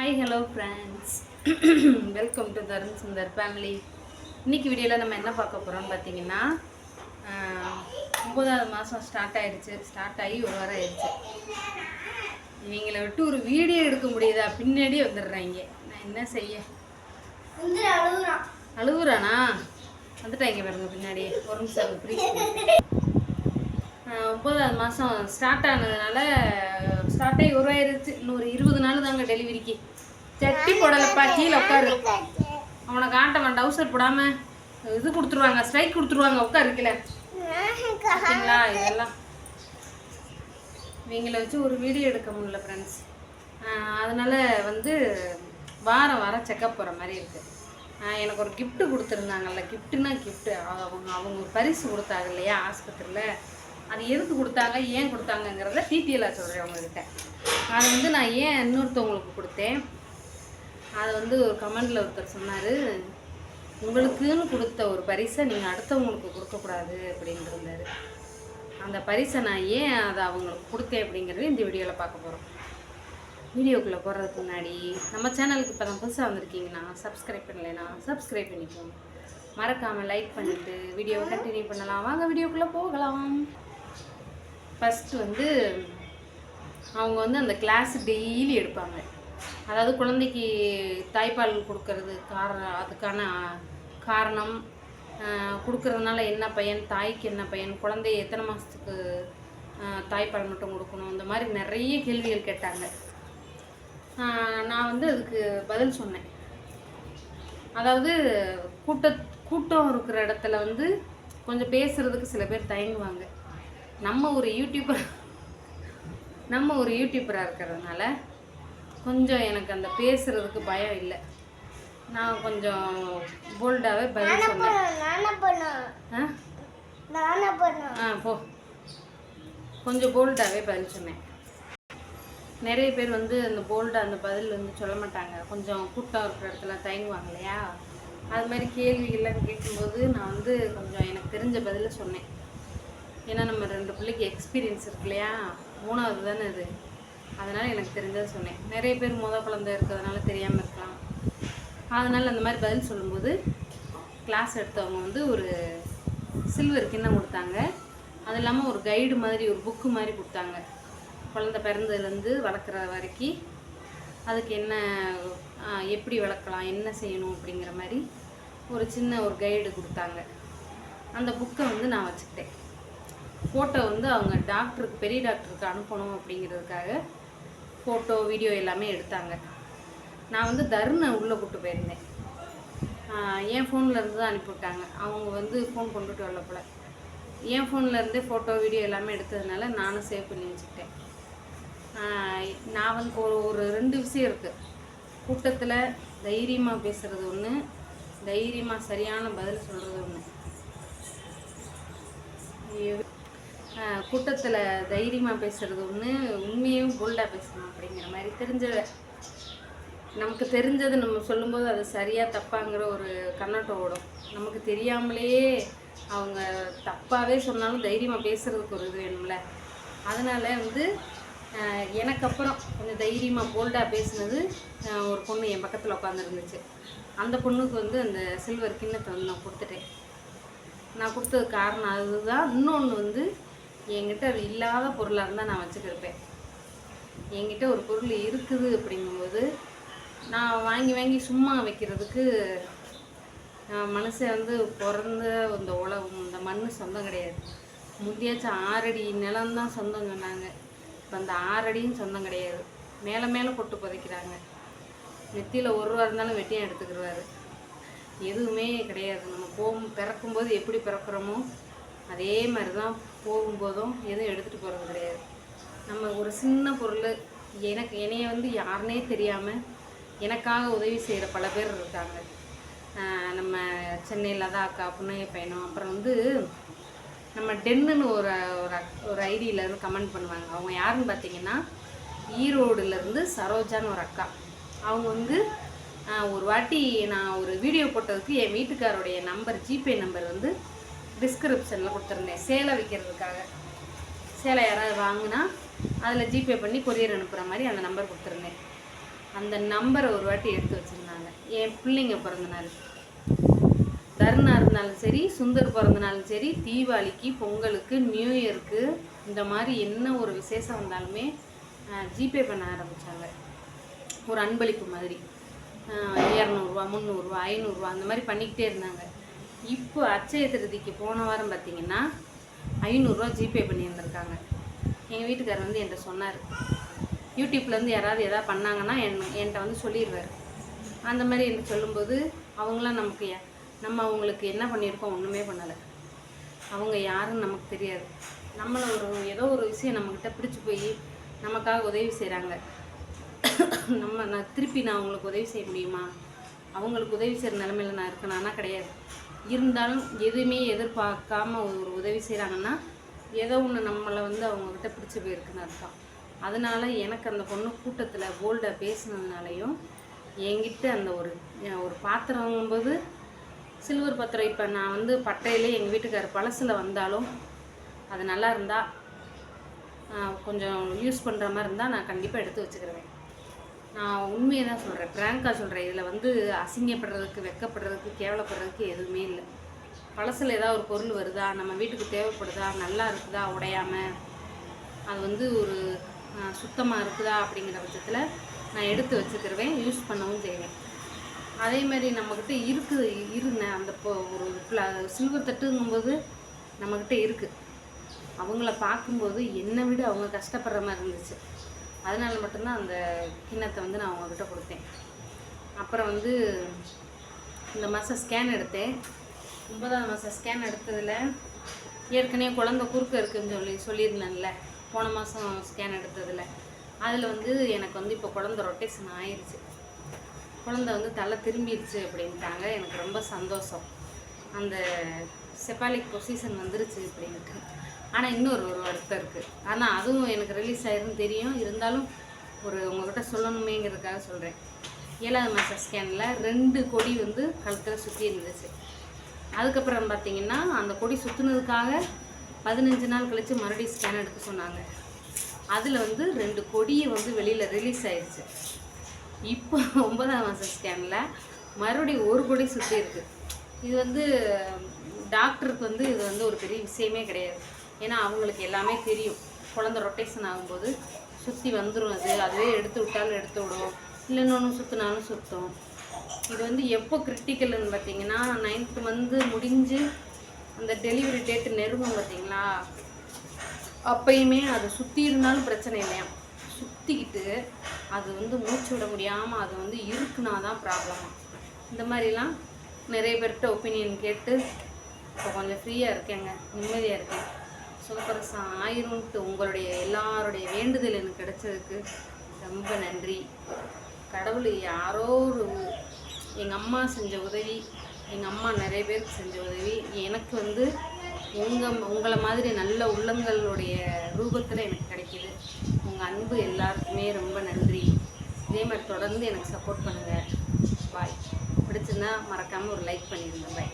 Hi hello friends, welcome to Tarun Sundar family. இன்றைக்கி வீடியோவில் நம்ம என்ன பார்க்க போகிறோம்னு பார்த்தீங்கன்னா, 9வது மாதம் ஸ்டார்ட் ஆகி ஒரு வாரம் ஆயிடுச்சு. இவங்களை விட்டு ஒரு வீடியோ எடுக்க முடியுதா? பின்னாடி வந்துடுறாங்க. நான் என்ன செய்ய? அழுகுறானா? வந்துட்டாங்க பாருங்க பின்னாடி. ஒரு நிமிஷம் ஃப்ரீ. 9வது மாதம் ஸ்டார்ட் ஆனதுனால ஸ்டார்ட் ஆகி உருவாயிருச்சு. இன்னொரு 20 நாள் தாங்க டெலிவரிக்கு. சட்டி போடலைப்பா, கீழே உட்காரு. அவனை காட்டவன் டவுசர் போடாமல் இது கொடுத்துருவாங்க, ஸ்ட்ரைக் கொடுத்துருவாங்க. உட்காருக்கல பார்த்தீங்களா? இதெல்லாம் இவங்களை வச்சு ஒரு வீடியோ எடுக்க முடியல ஃப்ரெண்ட்ஸ். அதனால் வாரம் செக்கப் போகிற மாதிரி இருக்குது. எனக்கு ஒரு கிஃப்ட்டு கொடுத்துருந்தாங்கல்ல, கிஃப்ட்டு அவங்க ஒரு பரிசு கொடுத்தாங்க இல்லையா ஆஸ்பத்திரியில். அது எதுக்கு கொடுத்தாங்க, ஏன் கொடுத்தாங்கங்கிறத டீட்டெயிலாக சொல்கிறேன் உங்கள்கிட்ட. அதை நான் ஏன் இன்னொருத்தவங்களுக்கு கொடுத்தேன். அதை ஒரு கமெண்டில் ஒருத்தர் சொன்னார், உங்களுக்குன்னு கொடுத்த ஒரு பரிசை நீங்கள் அடுத்தவங்களுக்கு கொடுக்கக்கூடாது அப்படின்னு இருந்தார். அந்த பரிசை நான் ஏன் அதை அவங்களுக்கு கொடுத்தேன் அப்படிங்கிறது இந்த வீடியோவில் பார்க்க போகிறோம். வீடியோக்குள்ளே போகிறதுக்கு முன்னாடி நம்ம சேனலுக்கு இப்போ தான் புதுசாக வந்திருக்கீங்கன்னா சப்ஸ்கிரைப் பண்ணலைன்னா சப்ஸ்கிரைப் பண்ணிக்கோங்க. மறக்காமல் லைக் பண்ணிவிட்டு வீடியோவை கண்டினியூ பண்ணலாம். வாங்க வீடியோக்குள்ளே போகலாம். ஃபஸ்ட்டு அவங்க அந்த கிளாஸ் டெய்லி எடுப்பாங்க. அதாவது குழந்தைக்கு தாய்ப்பால் கொடுக்கறது அதுக்கான காரணம், கொடுக்கறதுனால என்ன பயன், தாய்க்கு என்ன பயன், குழந்தை எத்தனை மாதத்துக்கு தாய்ப்பால் மட்டும் கொடுக்கணும், இந்த மாதிரி நிறைய கேள்விகள் கேட்டாங்க. நான் அதுக்கு பதில் சொன்னேன். அதாவது கூட்டம் இருக்கிற இடத்துல கொஞ்சம் பேசுகிறதுக்கு சில பேர் தயங்குவாங்க. நம்ம ஒரு யூடியூபராக இருக்கிறதுனால கொஞ்சம் எனக்கு அந்த பேசுகிறதுக்கு பயம் இல்லை. நான் கொஞ்சம் போல்டாகவே பதில் சொன்னேன். போ கொஞ்சம் போல்டாகவே பதில் சொன்னேன். நிறைய பேர் அந்த போல்டாக அந்த பதில் சொல்ல மாட்டாங்க. கொஞ்சம் கூட்டம் இருக்கிற இடத்துல தயங்குவாங்க இல்லையா? அது மாதிரி கேள்விகள்லாம் கேட்கும்போது நான் கொஞ்சம் எனக்கு தெரிஞ்ச பதிலை சொன்னேன். ஏன்னா நம்ம 2 பிள்ளைக்கு எக்ஸ்பீரியன்ஸ் இருக்கு இல்லையா? 3வது தானே அது. அதனால் எனக்கு தெரிஞ்சதை சொன்னேன். நிறைய பேர் குழந்தை இருக்கிறதுனால தெரியாமல் இருக்கலாம். அதனால் அந்த மாதிரி பதில் சொல்லும்போது கிளாஸ் எடுத்தவங்க ஒரு சில்வர் கிண்ணம் கொடுத்தாங்க. அது இல்லாமல் ஒரு கைடு மாதிரி, ஒரு புக்கு மாதிரி கொடுத்தாங்க. குழந்தை பிறந்ததுலேருந்து வளர்க்குற வரைக்கும் அதுக்கு என்ன, எப்படி வளர்க்கலாம், என்ன செய்யணும் அப்படிங்கிற மாதிரி ஒரு சின்ன ஒரு கைடு கொடுத்தாங்க. அந்த புக்கை நான் வச்சுக்கிட்டேன். ஃபோட்டோ அவங்க டாக்டருக்கு, பெரிய டாக்டருக்கு அனுப்பணும் அப்படிங்கிறதுக்காக ஃபோட்டோ வீடியோ எல்லாமே எடுத்தாங்க. நான் தருணை உள்ளே கூப்பிட்டு போயிருந்தேன். என் ஃபோன்லேருந்து தான் அனுப்பிவிட்டாங்க. அவங்க ஃபோன் கொண்டுட்டு வரல போல். என் ஃபோன்லேருந்தே ஃபோட்டோ வீடியோ எல்லாமே எடுத்ததுனால நானும் சேவ் பண்ணி வச்சுக்கிட்டேன். நான் ஒரு 2 விஷயம் இருக்குது. கூட்டத்தில் தைரியமாக பேசுகிறது ஒன்று, தைரியமாக சரியான பதில் சொல்கிறது ஒன்று. கூட்டத்தில் தைரியமாக பேசுகிறது ஒன்று, உண்மையும் போல்டாக பேசணும் அப்படிங்கிற மாதிரி நமக்கு தெரிஞ்சது நம்ம சொல்லும்போது அது சரியாக தப்பாங்கிற ஒரு கண்ணோட்டம் ஓடும். நமக்கு தெரியாமலேயே அவங்க தப்பாகவே சொன்னாலும் தைரியமாக பேசுகிறதுக்கு ஒரு இது வேணும்ல. அதனால் எனக்கு அப்புறம் கொஞ்சம் தைரியமாக போல்டாக பேசுனது ஒரு பொண்ணு என் பக்கத்தில் உட்காந்துருந்துச்சு. அந்த பொண்ணுக்கு அந்த சில்வர் கிண்ணத்தை நான் கொடுத்துட்டேன். நான் கொடுத்தது காரணம் அதுதான். இன்னொன்று என்கிட்ட அது இல்லாத பொருளாக இருந்தால் நான் வச்சுக்கிருப்பேன். என்கிட்ட ஒரு பொருள் இருக்குது அப்படிங்கும்போது நான் வாங்கி சும்மா வைக்கிறதுக்கு, மனுஷன் பிறந்த இந்த உலகம், இந்த மண் சொந்தம் கிடையாது. முந்தியாச்சும் 6 அடி நிலம்தான் சொந்தம் சொன்னாங்க. இப்போ அந்த 6 அடியும் சொந்தம் கிடையாது. மேலே போட்டு புதைக்கிறாங்க. நெத்தியில் 1 ரூபா இருந்தாலும் வெட்டியாக எடுத்துக்கிடுவார். எதுவுமே கிடையாது. நம்ம பிறக்கும்போது எப்படி பிறக்கிறோமோ அதே மாதிரி தான் போகும்போதும் எதுவும் எடுத்துகிட்டு போகிறது கிடையாது. நம்ம ஒரு சின்ன பொருள், என்னைய யாருனே தெரியாமல் எனக்காக உதவி செய்கிற பல பேர் இருக்காங்க. நம்ம சென்னையில் தான் அக்கா, புன்னைய பையனும், அப்புறம் நம்ம டென்னுன்னு ஒரு ஐடியிலேருந்து கமெண்ட் பண்ணுவாங்க. அவங்க யாருன்னு பார்த்தீங்கன்னா, ஈரோடுலேருந்து சரோஜான்னு ஒரு அக்கா. அவங்க ஒரு வாட்டி நான் ஒரு வீடியோ போட்டதுக்கு என் வீட்டுக்காரோடைய நம்பர், ஜிபே நம்பர் டிஸ்கிரிப்ஷனில் கொடுத்துருந்தேன். சேலை விற்கிறதுக்காக. சேலை யாராவது வாங்கினா அதில் ஜிபே பண்ணி கொரியர் அனுப்புகிற மாதிரி அந்த நம்பர் கொடுத்துருந்தேன். அந்த நம்பரை ஒரு வாட்டி எடுத்து வச்சுருந்தாங்க. என் பிள்ளைங்க பிறந்த நாள், தருணா இருந்தாலும் சரி, சுந்தர் பிறந்தனாலும் சரி, தீபாவளிக்கு, பொங்கலுக்கு, நியூ இயருக்கு, இந்த மாதிரி என்ன ஒரு விசேஷம் வந்தாலுமே ஜிபே பண்ண ஆரம்பித்தாங்க. ஒரு அன்பளிப்பு மாதிரி 200 300 500 அந்த மாதிரி பண்ணிக்கிட்டே இருந்தாங்க. இப்போ அட்சய திருதிக்கு போன வாரம் பார்த்திங்கன்னா 500 ஜிபே பண்ணியிருந்திருக்காங்க. எங்கள் வீட்டுக்காரர் வந்து என்கிட்ட சொன்னார், யூடியூப்லேருந்து யாராவது எதாவது பண்ணாங்கன்னா என்கிட்ட வந்து சொல்லிடுவார். அந்த மாதிரி என்கிட்ட சொல்லும்போது அவங்களாம் நம்ம அவங்களுக்கு என்ன பண்ணியிருக்கோம், ஒன்றுமே பண்ணலை. அவங்க யாருன்னு நமக்கு தெரியாது. நம்மளை ஏதோ ஒரு விஷயம் நம்மக்கிட்ட பிடிச்சி போய் நமக்காக உதவி செய்கிறாங்க. திருப்பி நான் அவங்களுக்கு உதவி செய்ய முடியுமா? அவங்களுக்கு உதவி செய்கிற நிலமையில நான் இருக்கேனா? கிடையாது. இருந்தாலும் எதுவுமே எதிர்பார்க்காம ஒரு உதவி செய்கிறாங்கன்னா ஏதோ ஒன்று நம்மளை வந்து அவங்கக்கிட்ட பிடிச்சி போயிருக்குன்னு அர்த்தம். அதனால் எனக்கு அந்த பொண்ணு கூட்டத்தில் போல்டாக பேசினதுனாலையும் என்கிட்ட அந்த ஒரு பாத்திரம் வாங்கும்போது சில்வர் பாத்திரம், இப்போ நான் வந்து பட்டையிலே எங்கள் வீட்டுக்காரர் பழசில் வந்தாலும் அது நல்லா இருந்தால் கொஞ்சம் யூஸ் பண்ணுற மாதிரி இருந்தால் நான் கண்டிப்பாக எடுத்து வச்சுக்கிடுவேன். நான் உண்மையை தான் சொல்கிறேன், ப்ராங்காக சொல்கிறேன். இதில் வந்து அசிங்கப்படுறதுக்கு, வெக்கப்படுறதுக்கு, கேவலப்படுறதுக்கு எதுவுமே இல்லை. பழசில் ஏதாவது ஒரு பொருள் வருதா, நம்ம வீட்டுக்கு தேவைப்படுதா, நல்லா இருக்குதா, உடையாமல் அது வந்து ஒரு சுத்தமாக இருக்குதா அப்படிங்கிற பட்சத்தில் நான் எடுத்து வச்சுக்கிடுவேன், யூஸ் பண்ணவும் செய்வேன். அதே மாதிரி நம்மக்கிட்ட இருங்க அந்த ஒரு சில்வர் தட்டுங்கும்போது நம்மக்கிட்ட இருக்குது. அவங்கள பார்க்கும்போது என்னை விட அவங்க கஷ்டப்படுற மாதிரி இருந்துச்சு. அதனால மட்டும்தான் அந்த கிண்ணத்தை வந்து நான் அவங்கக்கிட்ட கொடுத்தேன். அப்புறம் வந்து இந்த மாதம் ஸ்கேன் எடுத்தேன். 9ஆம் மாதம் ஸ்கேன் எடுத்ததில் ஏற்கனவே குழந்தை குறுக்க இருக்குதுன்னு சொல்லியிருந்தேன்ல, போன மாதம் ஸ்கேன் எடுத்ததில். அதில் வந்து எனக்கு வந்து இப்போ குழந்தை ரொட்டேஷன் ஆயிடுச்சு. குழந்தை வந்து தலை திரும்பிடுச்சு அப்படின்ட்டாங்க. எனக்கு ரொம்ப சந்தோஷம். அந்த செப்பாலிக் பொசிஷன் வந்துருச்சு அப்படின்ட்டு. ஆனால் இன்னொரு வருத்தம் இருக்குது. ஆனால் அதுவும் எனக்கு ரிலீஸ் ஆயிருன்னு தெரியும். இருந்தாலும் உங்கள்கிட்ட சொல்லணுமேங்கிறதுக்காக சொல்கிறேன். 7ஆவது மாத ஸ்கேனில் 2 கொடி வந்து கழுத்தில் சுற்றி இருந்துச்சு. அதுக்கப்புறம் பார்த்திங்கன்னா அந்த கொடி சுற்றுனதுக்காக 15 நாள் கழித்து மறுபடியும் ஸ்கேன் எடுக்க சொன்னாங்க. அதில் வந்து 2 கொடியை வந்து வெளியில் ரிலீஸ் ஆயிடுச்சு. இப்போ 9ஆம் மாத ஸ்கேனில் மறுபடியும் 1 கொடி சுற்றி இருக்குது. இது வந்து டாக்டருக்கு வந்து இது வந்து ஒரு பெரிய விஷயமே கிடையாது. ஏன்னா அவங்களுக்கு எல்லாமே தெரியும். குழந்தை ரொட்டேஷன் ஆகும்போது சுற்றி வந்துடும். அதுவே எடுத்து விட்டாலும் எடுத்து விடும், இல்லை இன்னொன்று சுற்றினாலும் சுற்றும். இது வந்து எப்போ கிரிட்டிக்கல்னு பார்த்திங்கன்னா 9th மந்த் முடிஞ்சு அந்த டெலிவரி டேட்டு நெருங்கும் பார்த்திங்களா, அப்பயுமே அது சுற்றி இருந்தாலும் பிரச்சனை இல்லையா. சுற்றிக்கிட்டு அது வந்து மூச்சு விட முடியாமல் அது வந்து இருக்குனா தான் ப்ராப்ளமாக. இந்த மாதிரிலாம் நிறைய பேர்கிட்ட ஒப்பீனியன் கேட்டு இப்போ கொஞ்சம் ஃப்ரீயாக இருக்கேங்க, நிம்மதியாக இருக்கேன். சுகப்பிரசவம் ஆயிரும்ன்ட்டு உங்களுடைய எல்லாருடைய வேண்டுதல் எனக்கு கிடைச்சதுக்கு ரொம்ப நன்றி. கடவுள் யாரோ எங்கள் அம்மா செஞ்ச உதவி, எங்கள் அம்மா நிறைய பேருக்கு செஞ்ச உதவி எனக்கு வந்து உங்களை மாதிரி நல்ல உள்ளங்களுடைய ரூபத்தில் எனக்கு கிடைக்கிது. உங்கள் அன்பு எல்லாருக்குமே ரொம்ப நன்றி. இதே மாதிரி தொடர்ந்து எனக்கு சப்போர்ட் பண்ணுங்கள். பாய். பிடிச்சிருந்தா மறக்காமல் ஒரு லைக் பண்ணிடுங்க. பாய்.